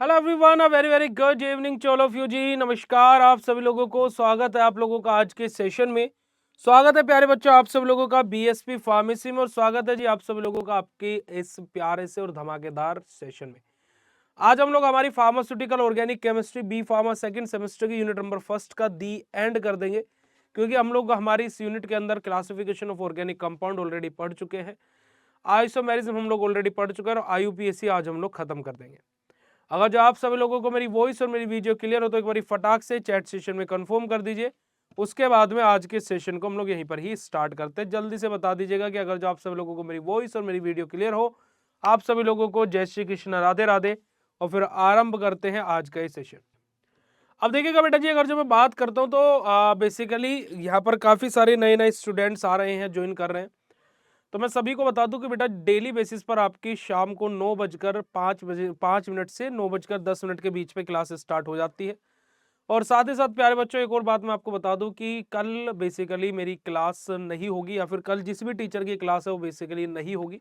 Hello everyone, a very very good evening to all of you जी। नमस्कार आप सभी लोगों को, स्वागत है आप लोगों का आज के सेशन में। स्वागत है प्यारे बच्चों आप सब लोगों का बीएसपी फार्मेसी में, और स्वागत है जी आप सभी लोगों का आपके इस प्यारे से और धमाकेदार सेशन में। आज हम लोग हमारी pharmaceutical organic chemistry B pharma second semester की यूनिट नंबर फर्स्ट का दी एंड कर देंगे, क्योंकि हम लोग हमारी इस यूनिट के अंदर classification of organic compound already पढ़ चुके हैं। आइसोमेरिज्म हम लोग ऑलरेडी पढ़ चुके हैं, और आईयूपीएसी आज हम लोग खत्म कर देंगे। अगर जो आप सभी लोगों को मेरी वॉइस और मेरी वीडियो क्लियर हो तो एक बार फटाक से चैट सेशन में कंफर्म कर दीजिए। उसके बाद में आज के सेशन को हम लोग यहीं पर ही स्टार्ट करते हैं। जल्दी से बता दीजिएगा कि अगर जो आप सभी लोगों को मेरी वॉइस और मेरी वीडियो क्लियर हो। आप सभी लोगों को जय श्री कृष्ण, राधे राधे। और फिर आरंभ करते हैं आज का ये सेशन। अब देखिएगा बेटा जी, अगर जो मैं बात करता हूँ तो बेसिकली यहाँ पर काफी सारे नए नए स्टूडेंट्स आ रहे हैं, ज्वाइन कर रहे हैं। तो मैं सभी को बता दूं कि बेटा डेली बेसिस पर आपकी शाम को 9:05 से 9:10 के बीच में क्लास स्टार्ट हो जाती है। और साथ ही साथ प्यारे बच्चों, एक और बात मैं आपको बता दूं कि कल बेसिकली मेरी क्लास नहीं होगी, या फिर कल जिस भी टीचर की क्लास है वो बेसिकली नहीं होगी।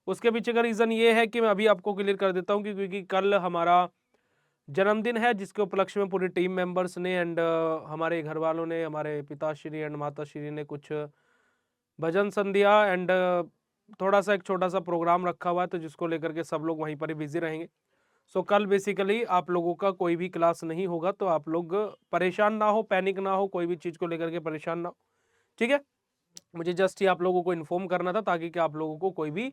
उसके पीछे का रीज़न ये है कि मैं अभी आपको क्लियर कर देता हूँ कि क्योंकि कल हमारा जन्मदिन है, जिसके उपलक्ष्य में पूरी टीम मेंबर्स ने एंड हमारे घर वालों ने, हमारे पिताश्री एंड माताश्री ने कुछ भजन संध्या एंड थोड़ा सा एक छोटा सा प्रोग्राम रखा हुआ है, तो जिसको लेकर के सब लोग वहीं पर ही बिजी रहेंगे। सो कल बेसिकली आप लोगों का कोई भी क्लास नहीं होगा, तो आप लोग परेशान ना हो, पैनिक ना हो, कोई भी चीज़ को लेकर के परेशान ना हो। ठीक है, मुझे जस्ट ये आप लोगों को इन्फॉर्म करना था, ताकि कि आप लोगों को कोई भी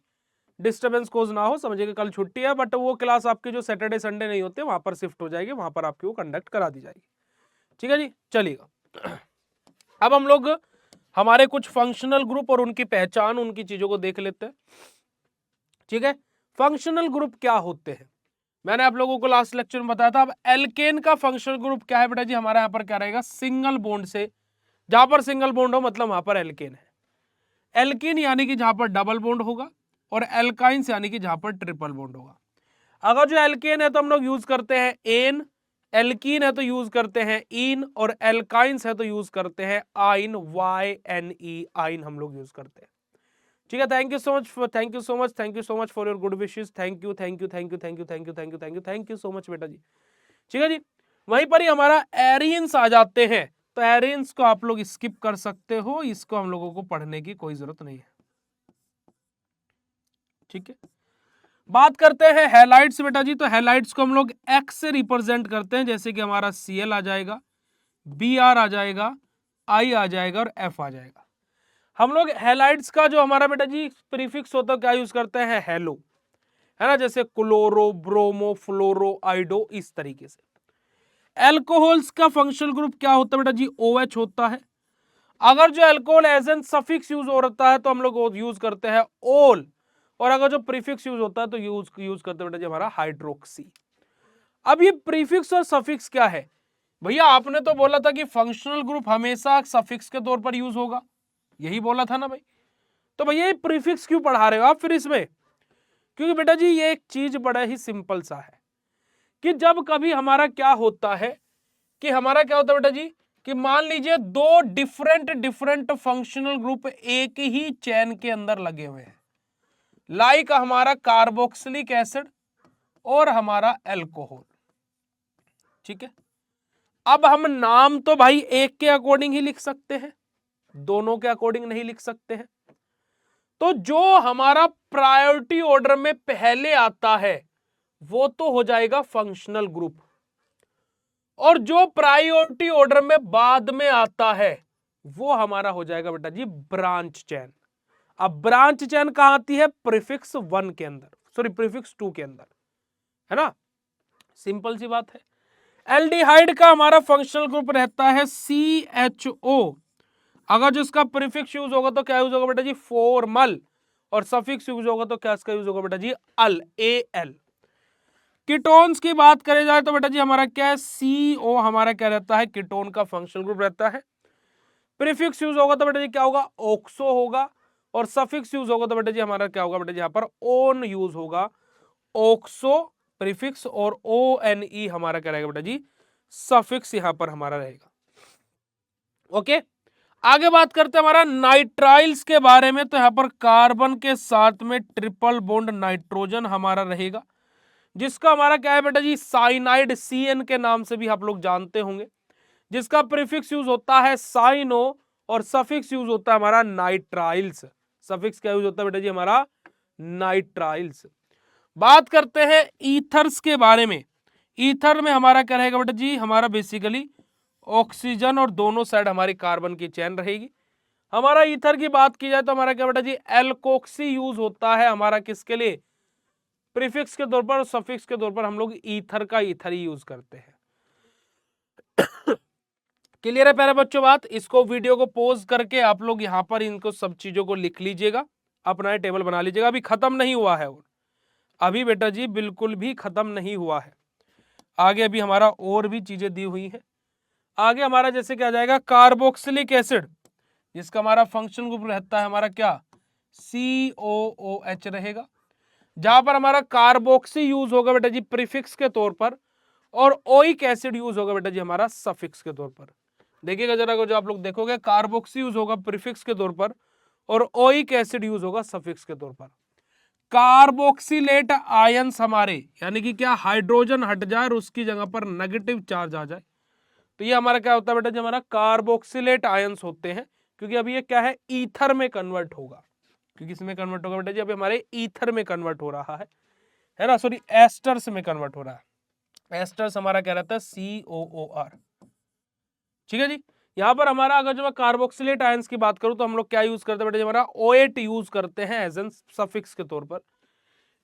डिस्टर्बेंस कोज ना हो। समझिए कल छुट्टी है, बट वो क्लास आपकी जो सैटरडे संडे नहीं होते वहां पर शिफ्ट हो जाएगी, वहां पर आपकी वो कंडक्ट करा दी जाएगी। ठीक है जी, चलिएगा। अब हम लोग हमारे कुछ फंक्शनल ग्रुप और उनकी पहचान, उनकी चीजों को देख लेते हैं। ठीक है, फंक्शनल ग्रुप क्या होते हैं मैंने आप लोगों को लास्ट लेक्चर में बताया था। अब एल्केन का फंक्शनल ग्रुप क्या है बेटा जी, हमारा यहाँ पर क्या रहेगा, सिंगल बॉन्ड से, जहां पर सिंगल बॉन्ड हो मतलब वहां पर एल्केन है। एल्केन यानी कि जहां पर डबल बॉन्ड होगा, और एल्काइंस यानी कि जहां पर ट्रिपल बॉन्ड होगा। अगर जो एल्केन है तो हम लोग यूज करते हैं एन, एल्कीन है तो यूज करते हैं इन, और एल्काइंस है तो यूज करते हैं आइन, YNE, आइन हम लोग यूज करते हैं। ठीक है, thank you so much for, thank you so much, thank you so much for your good wishes. Thank you thank you thank you thank you thank you thank you thank you thank you so much बेटा जी। ठीक है जी, वहीं पर ही हमारा Aryans आ जाते हैं, तो Aryans को आप लोग स्किप कर सकते हो, इसको हम लोगों को पढ़ने की कोई जरूरत नहीं है। ठीक है, बात करते हैं हैलाइड्स बेटा जी। तो हैलाइड्स को हम लोग एक्स से रिप्रेजेंट करते हैं, जैसे कि हमारा Cl आ जाएगा, Br आ जाएगा, I आ जाएगा और F आ जाएगा। हम लोग हैलाइड्स का जो हमारा बेटा जी प्रीफिक्स होता है क्या यूज करते हैं, हेलो, है ना, जैसे क्लोरो, ब्रोमो, फ्लोरो, आइडो, इस तरीके से। एल्कोहल्स का फंक्शनल ग्रुप क्या होता है बेटा जी, OH होता है। अगर जो alcohol as an suffix use हो रहा है तो हम लोग यूज करते हैं ओल, और अगर जो प्रीफिक्स यूज होता है तो यूज करते हैं बेटा जी हमारा हाइड्रोक्सी। अब ये प्रीफिक्स और सफिक्स क्या है भैया, आपने तो बोला था कि फंक्शनल ग्रुप हमेशा सफिक्स के तौर पर यूज होगा, यही बोला था ना भाई। तो भैया ये प्रीफिक्स क्यों पढ़ा रहे हो आप फिर इसमें, क्योंकि बेटा जी ये एक चीज बड़ा ही सिंपल सा है कि जब कभी हमारा क्या होता है, कि हमारा क्या होता है बेटा जी, कि मान लीजिए दो डिफरेंट डिफरेंट फंक्शनल ग्रुप एक ही चेन के अंदर लगे हुए हैं, लाइक हमारा कार्बोक्सिलिक एसिड और हमारा एल्कोहल। ठीक है, अब हम नाम तो भाई एक के अकॉर्डिंग ही लिख सकते हैं, दोनों के अकॉर्डिंग नहीं लिख सकते हैं। तो जो हमारा प्रायोरिटी ऑर्डर में पहले आता है वो तो हो जाएगा फंक्शनल ग्रुप, और जो प्रायोरिटी ऑर्डर में बाद में आता है वो हमारा हो जाएगा बेटा जी ब्रांच चेन। अब ब्रांच चेन कहां आती है, प्रीफिक्स 1 के अंदर, सॉरी प्रीफिक्स 2 के अंदर, है ना, सिंपल सी बात है। एल्डिहाइड का हमारा फंक्शनल ग्रुप रहता है CHO। अगर जिसका प्रीफिक्स यूज होगा तो क्या यूज होगा बेटा जी, फॉर्मल, और सफिक्स यूज होगा तो क्या इसका यूज होगा बेटा जी, अल, AL। कीटोन्स की बात करें जाए तो बेटा जी हमारा क्या है, CO हमारा क्या रहता है, कीटोन का फंक्शनल ग्रुप रहता है। प्रीफिक्स यूज होगा तो बेटा जी क्या होगा, ऑक्सो होगा, और सफिक्स यूज होगा तो बेटा जी हमारा क्या होगा बेटा जी, यहाँ पर ओन यूज होगा, ऑक्सो प्रीफिक्स, और ONE हमारा क्या रहेगा बेटा जी, सफिक्स यहां पर हमारा रहेगा। ओके, आगे बात करते हैं हमारा नाइट्राइल्स के बारे में। तो यहां पर कार्बन के साथ में ट्रिपल बॉन्ड नाइट्रोजन हमारा रहेगा, जिसका हमारा क्या है बेटा जी, साइनाइड, CN के नाम से भी आप लोग जानते होंगे, जिसका प्रीफिक्स यूज होता है साइनो और सफिक्स यूज होता है हमारा नाइट्राइल्स। सफिक्स क्या यूज होता है बेटा जी, हमारा नाइट्राइल्स। बात करते हैं ईथर्स के बारे में। ईथर में हमारा क्या रहेगा बेटा जी, हमारा बेसिकली ऑक्सीजन और दोनों साइड हमारी कार्बन की चेन रहेगी। हमारा ईथर की बात की जाए तो हमारा क्या बेटा जी, एल्कोक्सी यूज होता है हमारा किसके लिए, प्रीफिक्स के तौर पर, और सफिक्स के तौर पर हम लोग ईथर का ईथर ही यूज करते हैं। क्लियर है प्यारे बच्चों बात? इसको वीडियो को पॉज करके आप लोग यहाँ पर इनको सब चीजों को लिख लीजिएगा, अपना टेबल बना लीजिएगा। अभी खत्म नहीं हुआ है, अभी बेटा जी बिल्कुल भी खत्म नहीं हुआ है, आगे अभी हमारा और भी चीजें दी हुई है। आगे हमारा जैसे क्या जाएगा, कार्बोक्सिलिक एसिड, जिसका हमारा फंक्शन ग्रुप रहता है हमारा क्या, COOH रहेगा, जहां पर हमारा कार्बोक्सी यूज होगा बेटा जी प्रीफिक्स के तौर पर, और ओइक एसिड यूज होगा बेटा जी हमारा सफिक्स के तौर पर। देखिएगा जरा, जो आप लोग देखोगे कार्बोक्सी यूज होगा प्रीफिक्स के तौर पर और ओइक एसिड यूज होगा सफिक्स के तौर पर। कार्बोक्सिलेट आयंस हमारे, यानी कि क्या, हाइड्रोजन हट जाए और उसकी जगह पर नेगेटिव चार्ज आ जाए, तो ये हमारा क्या होता है बेटा जी, हमारा कार्बोक्सिलेट आयंस होते हैं, क्योंकि अभी ये क्या है, ईथर में कन्वर्ट होगा। क्योंकि इसमें कन्वर्ट होगा बेटा जी, अभी हमारे ईथर में कन्वर्ट हो रहा है ना, सॉरी एस्टर्स में कन्वर्ट हो रहा है। एस्टर्स हमारा क्या रहता है, COOR। ठीक है जी। यहाँ पर हमारा अगर जो मैं कार्बोक्सिलेट आयंस की बात करूं तो हम लोग क्या यूज करते हैं बेटा जी, हमारा OH यूज करते हैं एज एन सफिक्स के तौर पर।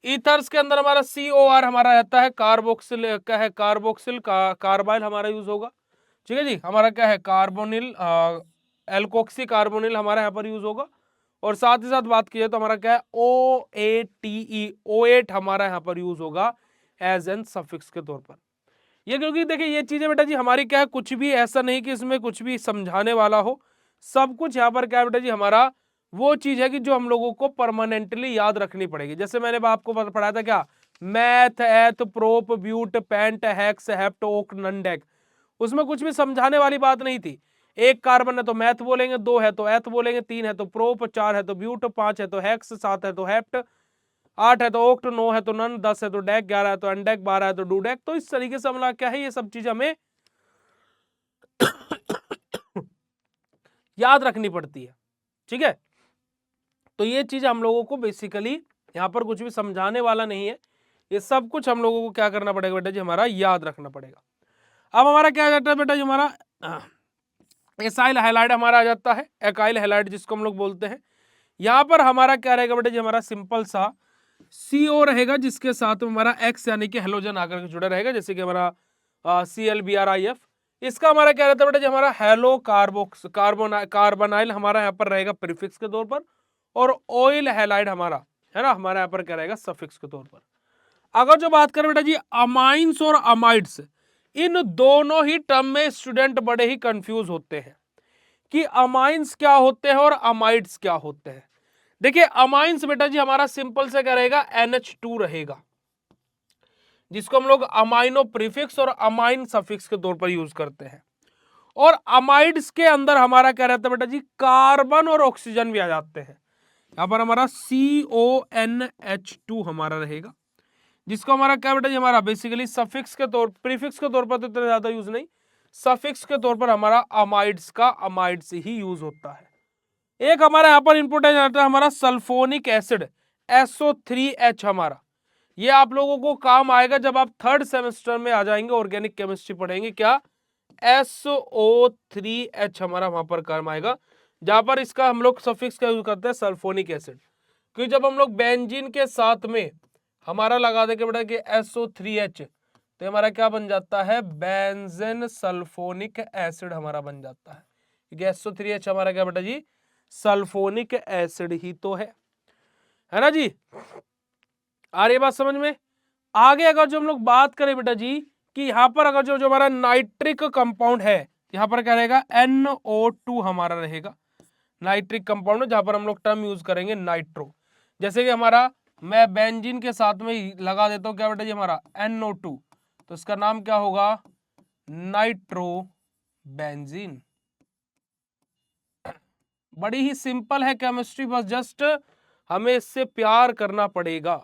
ईथर्स के अंदर हमारा COR हमारा रहता है, कार्बोक्सिल क्या है, कार्बोक्सिल कार्बाइल हमारा यूज होगा। ठीक है जी, हमारा क्या है, कार्बोनिल एल्कोक्सी कार्बोनिल हमारा यहाँ पर यूज होगा। और साथ ही साथ बात की जाए तो हमारा क्या है, OATE, O8 हमारा यहाँ पर यूज होगा एज एन सफिक्स के तौर पर। ये क्योंकि देखिए ये चीजें बेटा जी हमारी क्या है, कुछ भी ऐसा नहीं कि इसमें कुछ भी समझाने वाला हो, सब कुछ यहाँ पर क्या है बेटा जी, हमारा वो चीज है कि जो हम लोगों को परमानेंटली याद रखनी पड़ेगी। जैसे मैंने आपको पढ़ाया था क्या, meth, eth, prop, but, pent, hex, hept, oct, नंडेक, उसमें कुछ भी समझाने वाली बात नहीं थी। एक कार्बन है तो मैथ बोलेंगे, दो है तो एथ बोलेंगे, तीन है तो प्रोप, चार है तो ब्यूट, पांच है तो हेक्स, सात है तो हेप्ट, आठ है तो ओक्ट, नौ है तो नन, 10 है तो डेक, 11 है तो अनडेक, 12 है तो डूडेक। तो इस तरीके से हमारा क्या है, ये सब चीज हमें याद रखनी पड़ती है। ठीक है, तो ये चीज हम लोगों को बेसिकली यहाँ पर कुछ भी समझाने वाला नहीं है, ये सब कुछ हम लोगों को क्या करना पड़ेगा बेटा जी, हमारा याद रखना पड़ेगा। अब हमारा क्या जाता है बेटा जी, हमारा एसाइल हैलाइड हमारा आ जाता है, एकाइल हैलाइड जिसको हम लोग बोलते हैं। यहाँ पर हमारा क्या रहेगा बेटा जी, हमारा सिंपल सा CO रहेगा, जिसके साथ में हमारा X यानी कि हेलोजन आकर के जुड़ा रहेगा, जैसे कि हमारा ClBrIF। इसका हमारा क्या रहता है बेटा जी, हमारा हेलो कार्बोनाइल हमारा यहाँ पर रहेगा प्रीफिक्स के तौर पर, और ऑयल हैलाइड हमारा है ना, हमारा यहाँ पर क्या रहेगा, सफिक्स के तौर पर। अगर जो बात करें बेटा जी अमाइंस और अमाइड्स, इन दोनों ही टर्म में स्टूडेंट बड़े ही कंफ्यूज होते हैं कि अमाइंस क्या होते हैं और अमाइड्स क्या होते हैं। देखिए अमाइंस बेटा जी हमारा सिंपल से क्या रहेगा, NH2 रहेगा, जिसको हम लोग अमाइनो प्रीफिक्स और अमाइन सफिक्स के तौर पर यूज करते हैं। और अमाइड्स के अंदर हमारा क्या रहता है बेटा जी, कार्बन और ऑक्सीजन भी आ जाते हैं। यहां पर हमारा CONH2 हमारा रहेगा, जिसको हमारा क्या बेटा जी, हमारा बेसिकली सफिक्स के तौर, प्रीफिक्स के तौर पर तो इतना ज्यादा यूज नहीं, सफिक्स के तौर पर हमारा अमाइड्स का अमाइड्स ही यूज होता है। एक हमारा यहाँ पर इंपोर्टेंट आता है हमारा सल्फोनिक एसिड, SO3H हमारा, ये आप लोगों को काम आएगा जब आप थर्ड सेमेस्टर में आ जाएंगे, ऑर्गेनिक केमिस्ट्री पढ़ेंगे। क्या, SO3H हमारा वहां पर काम आएगा, जहां पर इसका हम लोग सफिक्स का यूज करते हैं सल्फोनिक एसिड। क्योंकि जब हम लोग बेंजीन के साथ में हमारा लगा देंगे बेटा कि SO3H, तो हमारा क्या बन जाता है, बेंजीन सल्फोनिक एसिड हमारा बन जाता है। क्योंकि SO3H हमारा क्या बेटा जी, सल्फोनिक एसिड ही तो है ना जी। आ रही बात समझ में? आगे अगर जो हम लोग बात करें बेटा जी कि यहाँ पर अगर जो हमारा नाइट्रिक कंपाउंड है, यहाँ पर क्या रहेगा, NO2 हमारा रहेगा, नाइट्रिक कंपाउंड है, जहां पर हम लोग टर्म यूज करेंगे नाइट्रो। जैसे कि हमारा मैं बेंजीन के साथ में लगा देता हूं क्या बेटा जी, हमारा NO2, तो इसका नाम क्या होगा, नाइट्रो बेंजीन। बड़ी ही सिंपल है केमिस्ट्री, बस जस्ट हमें इससे प्यार करना पड़ेगा।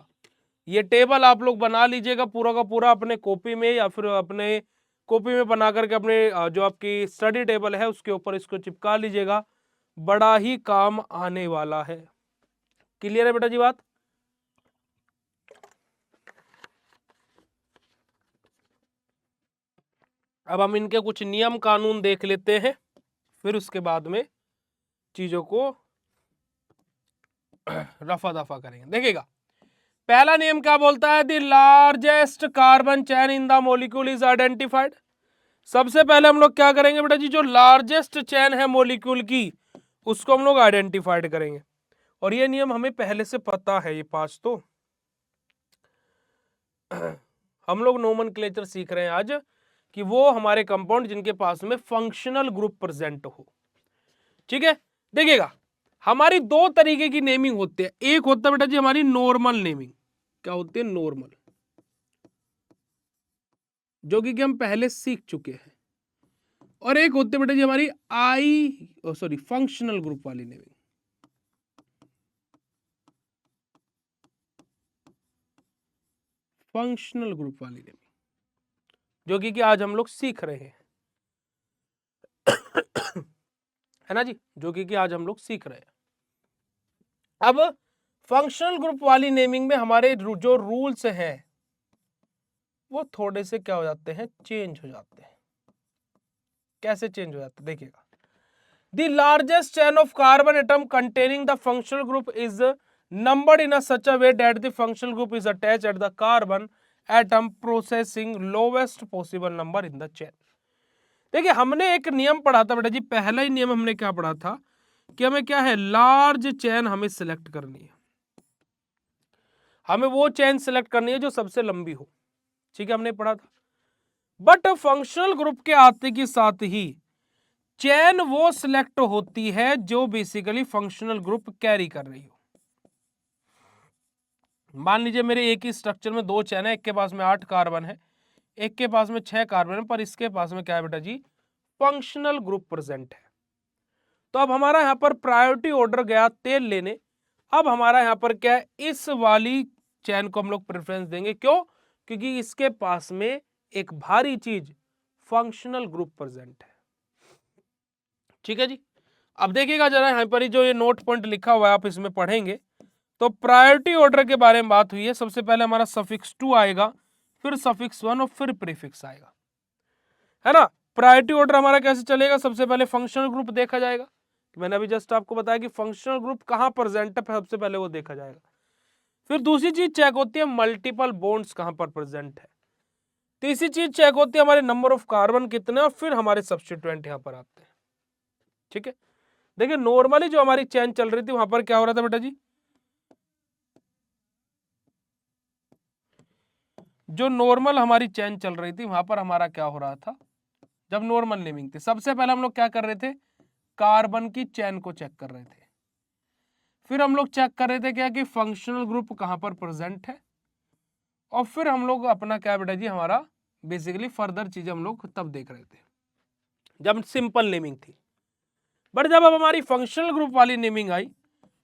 ये टेबल आप लोग बना लीजिएगा पूरा का पूरा अपने कॉपी में, या फिर अपने कॉपी में बना करके अपने जो आपकी स्टडी टेबल है उसके ऊपर इसको चिपका लीजिएगा, बड़ा ही काम आने वाला है। क्लियर है बेटा जी बात? अब हम इनके कुछ नियम कानून देख लेते हैं, फिर उसके बाद में चीजों को रफा दफा करेंगे। देखिएगा, पहला नियम क्या बोलता है? The largest carbon chain in the molecule is identified. सबसे पहले हम लोग क्या करेंगे बेटा जी? जो लार्जेस्ट चेन है मॉलिक्यूल की, उसको हम लोग आइडेंटिफाइड करेंगे। और ये नियम हमें पहले से पता है, ये 5 तो हम लोग नोमेनक्लेचर सीख रहे हैं आज, कि वो हमारे कंपाउंड जिनके पास में फंक्शनल ग्रुप प्रेजेंट हो। ठीक है, देखिएगा, हमारी दो तरीके की नेमिंग होती है। एक होता है बेटा जी हमारी नॉर्मल नेमिंग। क्या होती है? नॉर्मल, जो कि हम पहले सीख चुके हैं। और एक होती है बेटा जी हमारी फंक्शनल ग्रुप वाली नेमिंग। फंक्शनल ग्रुप वाली नेमिंग, जो कि आज हम लोग सीख रहे हैं, है ना जी? जो कि आज हम लोग सीख रहे हैं। अब फंक्शनल ग्रुप वाली नेमिंग में हमारे जो रूल्स हैं वो थोड़े से क्या हो जाते हैं? चेंज हो जाते हैं। कैसे चेंज हो जाते हैं? देखिएगा, the largest chain of carbon atom containing the functional group is numbered in such a way that the functional group is attached at the carbon atom processing lowest possible number in the chain। देखिए, हमने एक नियम पढ़ा था बेटा जी, पहला ही नियम हमने क्या पढ़ा था कि हमें क्या है? लार्ज चेन हमें सिलेक्ट करनी है। हमें वो चेन सिलेक्ट करनी है जो सबसे लंबी हो। ठीक है, हमने पढ़ा था। बट फंक्शनल ग्रुप के आते के साथ ही चेन वो सिलेक्ट होती है जो बेसिकली फंक्शनल ग्रुप कैरी कर रही हो। मान लीजिए मेरे एक ही स्ट्रक्चर में 2 चेन है, एक के पास में 8 कार्बन है, एक के पास में 6 कार्बन है, पर इसके पास में क्या है बेटा जी? फंक्शनल ग्रुप प्रेजेंट है। तो अब हमारा यहां पर प्रायोरिटी ऑर्डर गया तेल लेने। अब हमारा यहां पर क्या है? इस वाली चेन को हम लोग प्रेफरेंस देंगे। क्यों? क्योंकि इसके पास में एक भारी चीज फंक्शनल ग्रुप प्रेजेंट है। ठीक है जी, अब देखिएगा जरा यहां पर जो ये नोट पॉइंट लिखा हुआ है आप इसमें पढ़ेंगे तो प्रायोरिटी ऑर्डर के बारे में बात हुई है। सबसे पहले हमारा सफिक्स 2 आएगा, फिर सफिक्स 1 और फिर प्रीफिक्स आएगा, है ना? प्रायोरिटी ऑर्डर हमारा कैसे चलेगा? सबसे पहले फंक्शनल ग्रुप देखा जाएगा। मैंने अभी जस्ट आपको बताया कि फंक्शनल ग्रुप कहां प्रेजेंट है, सबसे पहले वो देखा जाएगा। फिर दूसरी चीज चेक होती है मल्टीपल बॉन्ड्स कहां पर प्रेजेंट है। तीसरी चीज चेक होती है हमारे नंबर ऑफ कार्बन कितने, और फिर हमारे सब्स्टिट्यूएंट यहां पर आते हैं। ठीक है, देखिए नॉर्मली जो हमारी चेन चल रही थी वहां पर क्या हो रहा था बेटा जी? जो नॉर्मल हमारी चेन चल रही थी वहां पर हमारा क्या हो रहा था? जब नॉर्मल नेमिंग थी, सबसे पहले हम लोग क्या कर रहे थे? कार्बन की चेन को चेक कर रहे थे। फिर हम लोग चेक कर रहे थे क्या कि फंक्शनल ग्रुप कहां पर प्रेजेंट है, और फिर हम लोग अपना क्या बेटा जी हमारा बेसिकली फर्दर चीज हम लोग तब देख रहे थे जब सिंपल नेमिंग थी। बट जब अब हमारी फंक्शनल ग्रुप वाली नेमिंग आई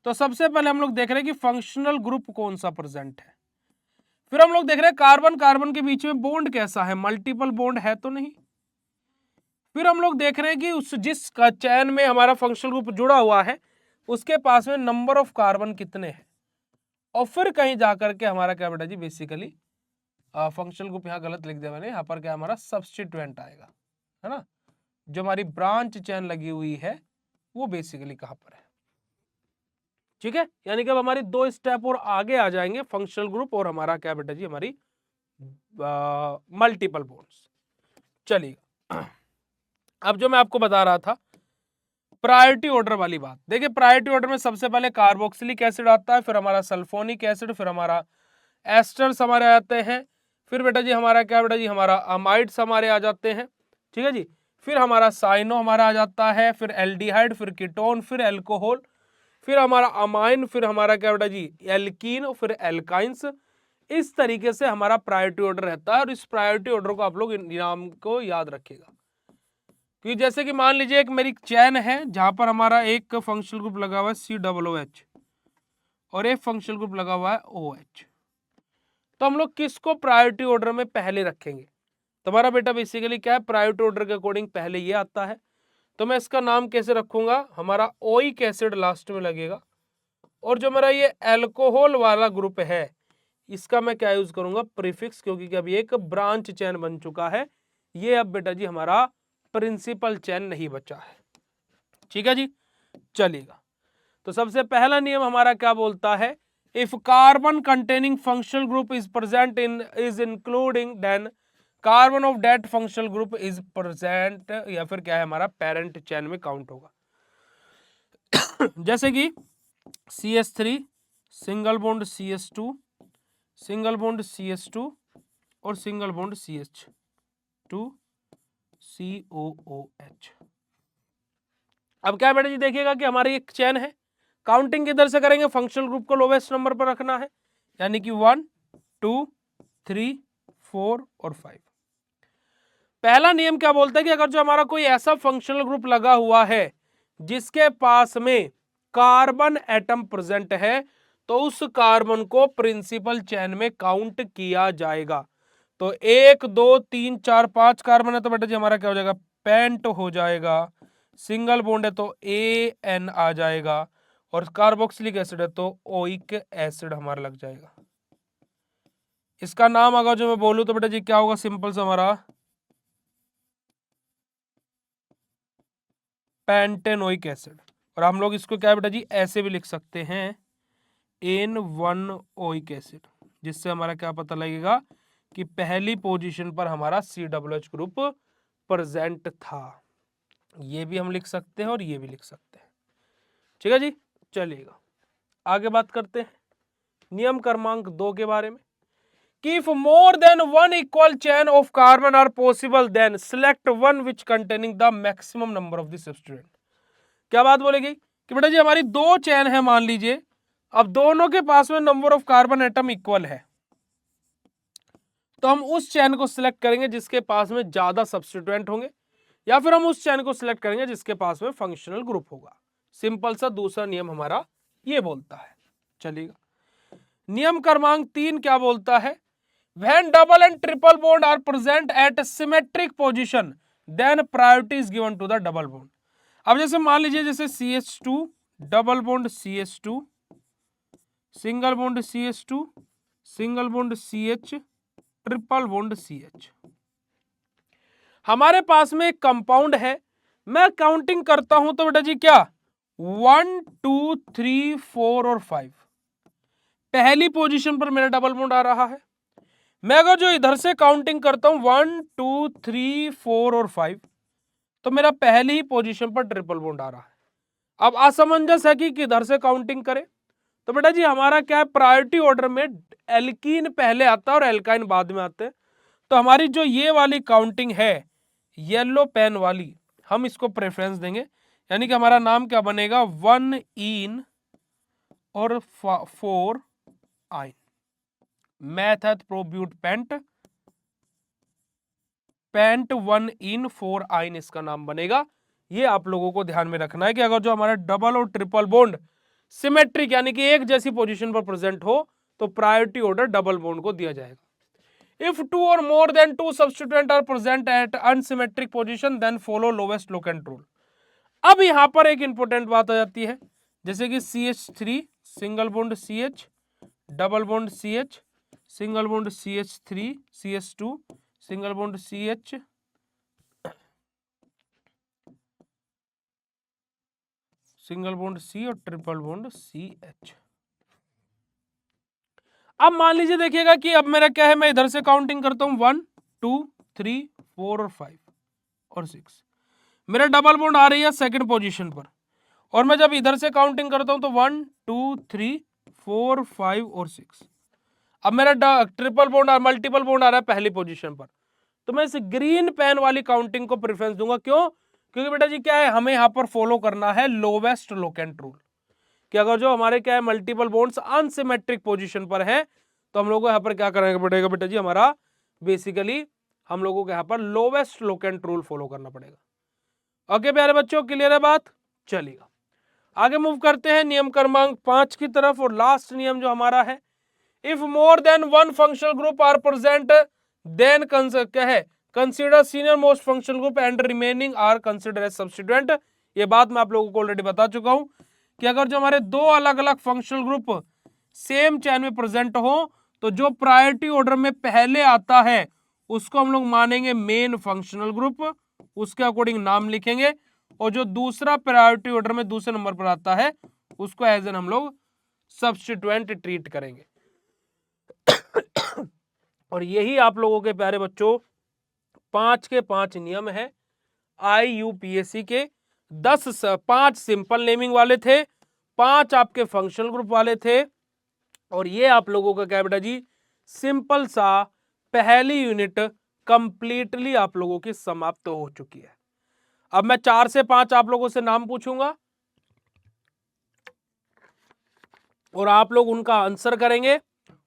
तो सबसे पहले हम लोग देख रहे हैं कि फंक्शनल ग्रुप कौन सा प्रेजेंट है। फिर हम लोग देख रहे हैं कार्बन कार्बन के बीच में बॉन्ड कैसा है, मल्टीपल बॉन्ड है तो नहीं। फिर हम लोग देख रहे हैं कि उस जिस चैन में हमारा फंक्शनल ग्रुप जुड़ा हुआ है उसके पास में नंबर ऑफ कार्बन कितने हैं, और फिर कहीं जाकर के हमारा क्या बेटा जी बेसिकली फंक्शनल ग्रुप यहाँ गलत लिख दिया मैंने, यहाँ पर क्या हमारा सब्स्टिट्यूएंट आएगा, है ना? जो हमारी ब्रांच चैन लगी हुई है वो बेसिकली कहां पर है। ठीक है, यानी कि अब हमारी 2 स्टेप और आगे आ जाएंगे, फंक्शनल ग्रुप और हमारा क्या बेटा जी हमारी मल्टीपल बॉन्ड्स। चलिए, अब जो मैं आपको बता रहा था प्रायोरिटी ऑर्डर वाली बात, देखिए प्रायोरिटी ऑर्डर में सबसे पहले कार्बोक्सिलिक एसिड आता है, फिर हमारा सल्फोनिक एसिड, फिर हमारा एस्टर्स हमारे आते हैं, फिर बेटा जी हमारा क्या बेटा जी हमारा अमाइड्स हमारे आ जाते हैं। ठीक है जी, फिर हमारा साइनो हमारा आ जाता है, फिर एल्डिहाइड, फिर कीटोन, फिर एल्कोहल, फिर हमारा अमाइन, फिर हमारा क्या बेटा जी एल्कीन, फिर एल्काइंस। इस तरीके से हमारा प्रायोरिटी ऑर्डर रहता है, और इस प्रायोरिटी ऑर्डर को आप लोग नाम को याद रखिएगा। कि जैसे कि मान लीजिए एक मेरी चैन है जहां पर हमारा एक फंक्शनल ग्रुप लगा हुआ है COOH और एक फंक्शनल ग्रुप लगा हुआ है OH। तो हम लोग किसको प्रायोरिटी ऑर्डर में पहले रखेंगे? तुम्हारा बेटा बेसिकली क्या है, प्रायोरिटी ऑर्डर के अकॉर्डिंग पहले ये आता है। तो मैं इसका नाम कैसे रखूंगा, हमारा ओइक एसिड लास्ट में लगेगा, और जो मेरा ये एल्कोहल वाला ग्रुप है इसका मैं क्या यूज करूंगा, प्रीफिक्स, क्योंकि अभी एक ब्रांच चेन बन चुका है, ये अब बेटा जी हमारा प्रिंसिपल चेन नहीं बचा है। ठीक है जी, चलेगा। तो सबसे पहला नियम हमारा क्या बोलता है, if carbon containing functional group is present in is including then carbon of that functional group is present, या फिर क्या है हमारा पेरेंट चेन में काउंट होगा। जैसे कि CH3 single bond CH2, single bond CH2 और सिंगल बॉन्ड CH2 COOH। अब क्या बेटा जी देखिएगा कि हमारी एक चेन है, काउंटिंग किधर से करेंगे, फंक्शनल ग्रुप को लोवेस्ट नंबर पर रखना है, यानी कि 1 2 3 4 और 5। पहला नियम क्या बोलता है कि अगर जो हमारा कोई ऐसा फंक्शनल ग्रुप लगा हुआ है जिसके पास में कार्बन एटम प्रेजेंट है, तो उस कार्बन को प्रिंसिपल चेन में काउंट किया जाएगा। तो 1 2 3 4 5 कार्बन है, तो बेटा जी हमारा क्या हो जाएगा, पेंट हो जाएगा। सिंगल बॉन्ड है तो AN आ जाएगा, और कार्बोक्सिलिक एसिड है तो ओइक एसिड हमारा लग जाएगा। इसका नाम अगर जो मैं बोलूं तो बेटा जी क्या होगा, सिंपल से हमारा पेंटेनोइक एसिड। और हम लोग इसको क्या है बेटा जी ऐसे भी लिख सकते हैं, N1 ओइक एसिड, जिससे हमारा क्या पता लगेगा कि पहली पोजीशन पर हमारा COOH ग्रुप प्रेजेंट था। ये भी हम लिख सकते हैं और ये भी लिख सकते हैं। ठीक है जी, चलिएगा आगे बात करते हैं नियम क्रमांक 2 के बारे में, कि if more than one equal chain of carbon are possible then select one which containing the maximum number of the substituent। क्या बात बोलेगी कि बेटा जी हमारी दो चेन है, मान लीजिए अब दोनों के पास में number of carbon atom equal है, तो हम उस चेन को सिलेक्ट करेंगे जिसके पास में ज्यादा सब्स्टिट्यूएंट होंगे, या फिर हम उस चेन को सिलेक्ट करेंगे जिसके पास में फंक्शनल ग्रुप होगा। सिंपल सा दूसरा नियम हमारा ये बोलता है। चलिएगा नियम क्रमांक 3 क्या बोलता है, when double and triple bond are present at symmetric position then priority is given to the double bond। अब जैसे मान लीजिए जैसे CH2 double bond CH2, single bond CH2, single bond CH, triple bond CH, हमारे पास में एक compound है, मैं काउंटिंग करता हूं तो बेटा जी क्या 1 2 3 4 और 5, पहली पोजीशन पर मेरा डबल बॉन्ड आ रहा है। मैं अगर जो इधर से काउंटिंग करता हूं 1 2 3 4 और 5, तो मेरा पहली ही पोजीशन पर ट्रिपल बॉन्ड आ रहा है। अब असमंजस है कि किधर से काउंटिंग करें, तो बेटा जी हमारा क्या है, प्रायोरिटी ऑर्डर में एल्कीन पहले आता है और एल्काइन बाद में आते हैं। तो हमारी जो ये वाली काउंटिंग है येलो पेन वाली, हम इसको प्रेफरेंस देंगे, यानी कि हमारा नाम क्या बनेगा, 1 इन और 4 आइन, मेथड प्रोब्यूट पेंट, पेंट 1 इन 4 आइन इसका नाम बनेगा। ये आप लोगों को ध्यान में रखना है कि अगर जो हमारा डबल और ट्रिपल बॉन्ड सिमेट्रिक यानी कि एक जैसी पोजीशन पर प्रेजेंट हो तो प्रायोरिटी ऑर्डर डबल बॉन्ड को दिया जाएगा। इफ 2 और more than 2 substituent are present at unsymmetric position then follow lowest locant rule. अब यहां पर एक इंपॉर्टेंट बात आ जाती है, जैसे कि CH3 single bond CH, double bond CH, single bond CH3 CH2, single bond CH, single bond C और ट्रिपल बॉन्ड CH। अब मान लीजिए देखिएगा कि अब मेरा क्या है, मैं इधर से काउंटिंग करता हूं 1 2 3 4 और 5 और 6, मेरा डबल बॉन्ड आ रही है सेकंड पोजीशन पर, और मैं जब इधर से काउंटिंग करता हूं तो 1 2 3 4 5 और 6, अब मेरा ट्रिपल बॉन्ड और मल्टीपल बॉन्ड आ रहा है पहली पोजीशन पर, तो मैं इस ग्रीन पेन वाली काउंटिंग को प्रेफरेंस दूंगा। क्यों? क्योंकि बेटा जी क्या है, हमें यहां पर फॉलो करना है लोवेस्ट लोकेंट रूल, कि अगर जो हमारे क्या है मल्टीपल बॉन्ड्स अनसिमेट्रिक पोजीशन पर है तो हम लोगों को यहां पर क्या करना पड़ेगा बेटा जी, हमारा बेसिकली हम लोगों को यहां पर लोवेस्ट लोकेंट रूल फॉलो करना पड़ेगा। ओके प्यारे बच्चों, क्लियर है बात? चलिएगा आगे मूव करते हैं नियम क्रमांक 5 की तरफ, और लास्ट नियम जो हमारा है, if more than one functional group are present then क्या है, consider senior most functional group and remaining are consider as substituent. ये बात मैं आप लोगों को ऑलरेडी बता चुका हूं कि अगर जो हमारे दो अलग अलग फंक्शनल ग्रुप सेम चेन में प्रेजेंट हो तो जो प्रायोरिटी ऑर्डर में पहले आता है उसको हम लोग मानेंगे मेन फंक्शनल ग्रुप, उसके अकॉर्डिंग नाम लिखेंगे, और जो दूसरा प्रायोरिटी ऑर्डर में दूसरे नंबर पर आता है उसको एज एन हम लोग सब्स्टिट्यूएंट ट्रीट करेंगे। और यही आप लोगों के प्यारे बच्चों 5 के 5 नियम है IUPAC के। 5 सिंपल नेमिंग वाले थे, 5 आपके फंक्शनल ग्रुप वाले थे, और ये आप लोगों का क्या बेटा जी, सिंपल सा पहली यूनिट कंप्लीटली आप लोगों की समाप्त हो चुकी है। अब मैं 4 से 5 आप लोगों से नाम पूछूंगा और आप लोग उनका आंसर करेंगे,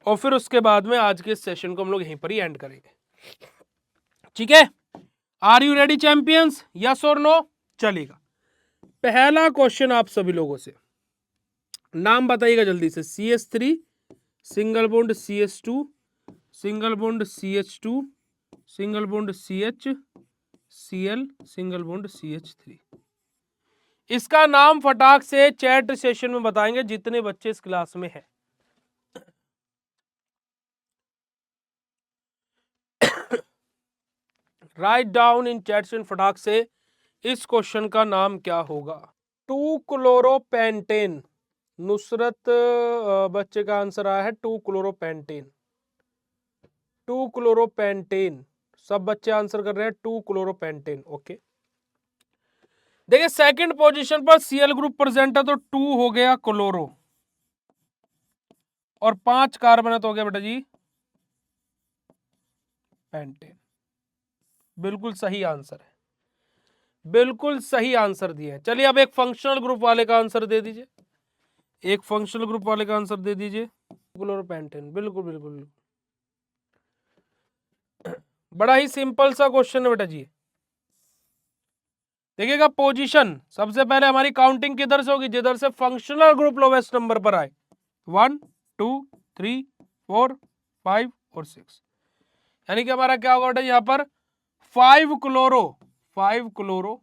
और फिर उसके बाद में आज के सेशन को हम लोग यहीं पर ही एंड करेंगे। ठीक है, are you ready champions, yes और नो? चलेगा। पहला क्वेश्चन आप सभी लोगों से, नाम बताइएगा जल्दी से। CH3 single bond CH2 single bond CH2 single bond CH single bond CH3। इसका नाम फटाक से चैट सेशन में बताएंगे जितने बच्चे इस क्लास में हैं। Write down in chat session फटाक से, इस क्वेश्चन का नाम क्या होगा? 2 क्लोरोपेंटेन। नुसरत बच्चे का आंसर आया है 2 क्लोरोपेंटेन। 2 क्लोरोपेंटेन, सब बच्चे आंसर कर रहे हैं 2 क्लोरोपेंटेन। ओके, देखिए सेकंड पोजीशन पर Cl ग्रुप प्रेजेंट है तो 2 हो गया क्लोरो, और 5 कार्बन है तो हो गया बेटा जी पेंटेन। बिल्कुल सही आंसर है, बिल्कुल सही आंसर दिए। चलिए अब एक फंक्शनल ग्रुप वाले का आंसर दे दीजिए, एक फंक्शनल ग्रुप वाले का आंसर दे दीजिए। क्लोरोपेंटेन, बिल्कुल बिल्कुल, बड़ा ही सिंपल सा क्वेश्चन है बेटा जी। देखिएगा पोजीशन, सबसे पहले हमारी काउंटिंग किधर से होगी? जिधर से फंक्शनल ग्रुप लोवेस्ट नंबर पर आए। 1 2 3 4 5 और 6, यानी कि हमारा क्या होगा बेटा यहां पर 5 क्लोरो। 5 क्लोरो,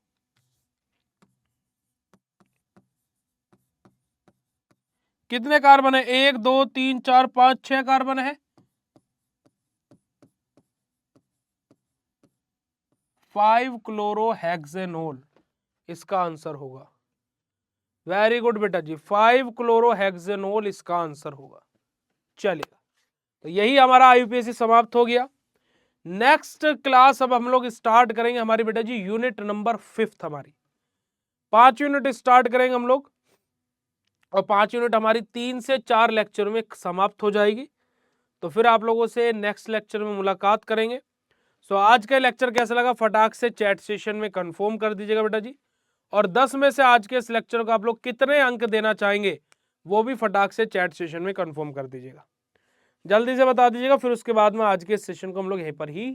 कितने कार्बन है? 1 2 3 4 5 6 कार्बन है। 5 क्लोरोहेक्सेनोल इसका आंसर होगा। वेरी गुड बेटा जी, 5 क्लोरोहेक्सेनोल इसका आंसर होगा। चलिए, तो यही हमारा IUPAC समाप्त हो गया। नेक्स्ट क्लास अब हम लोग स्टार्ट करेंगे हमारी बेटा जी यूनिट नंबर 5 हमारी। 5 यूनिट स्टार्ट करेंगे हम लोग, और 5 यूनिट हमारी 3 से 4 लेक्चर में समाप्त हो जाएगी। तो फिर आप लोगों से नेक्स्ट लेक्चर में मुलाकात करेंगे। सो आज का लेक्चर कैसा लगा फटाक से चैट सेशन में कंफर्म कर दीजिएगा बेटा जी, और 10 में से आज के इस लेक्चर को आप लोग कितने अंक देना चाहेंगे वो भी फटाक से चैट सेशन में कंफर्म कर दीजिएगा, जल्दी से बता दीजिएगा। फिर उसके बाद में आज के इस सेशन को हम लोग यहीं पर ही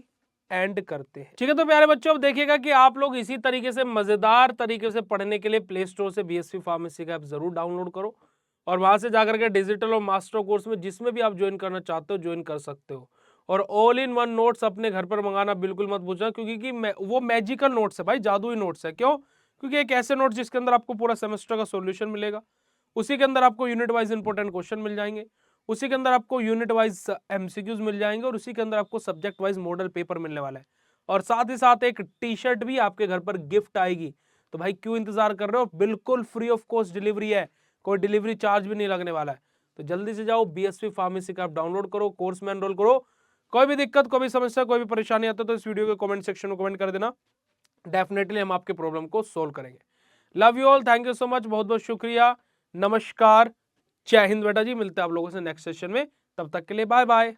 एंड करते हैं। ठीक है, तो प्यारे बच्चों अब देखिएगा कि आप लोग इसी तरीके से मजेदार तरीके से पढ़ने के लिए प्ले स्टोर से BSP फार्मेसी का ऐप जरूर डाउनलोड करो, और वहां से जाकर के डिजिटल और मास्टर कोर्स में जिसमें भी आप ज्वाइन करना चाहते हो ज्वाइन कर सकते हो। और ऑल इन वन नोट्स अपने घर पर मंगाना बिल्कुल मत भूलना, क्योंकि वो मैजिकल नोट्स है भाई, जादुई नोट्स है। क्यों? क्योंकि एक ऐसे नोट्स जिसके अंदर आपको पूरा सेमेस्टर का सॉल्यूशन मिलेगा, उसी के अंदर आपको यूनिट वाइज इंपॉर्टेंट क्वेश्चन मिल जाएंगे, उसी के अंदर आपको यूनिट वाइज MCQs मिल जाएंगे, और उसी के अंदर आपको सब्जेक्ट वाइज मॉडल पेपर मिलने वाला है, और साथ ही साथ एक टी-शर्ट भी आपके घर पर गिफ्ट आएगी। तो भाई क्यों इंतजार कर रहे हो? बिल्कुल फ्री ऑफ कॉस्ट डिलीवरी है, कोई डिलीवरी चार्ज भी नहीं लगने वाला है। तो जल्दी से जाओ BSP फार्मेसी का आप डाउनलोड करो, कोर्स में एनरोल करो। कोई भी दिक्कत, कोई भी समस्या, कोई भी परेशानी आता है तो इस वीडियो के कमेंट सेक्शन में कमेंट कर देना, डेफिनेटली हम आपके प्रॉब्लम को सोल्व करेंगे। Love you all, thank you so much, बहुत बहुत शुक्रिया, नमस्कार, जय हिंद बेटा जी। मिलते हैं आप लोगों से नेक्स्ट सेशन में, तब तक के लिए बाय बाय।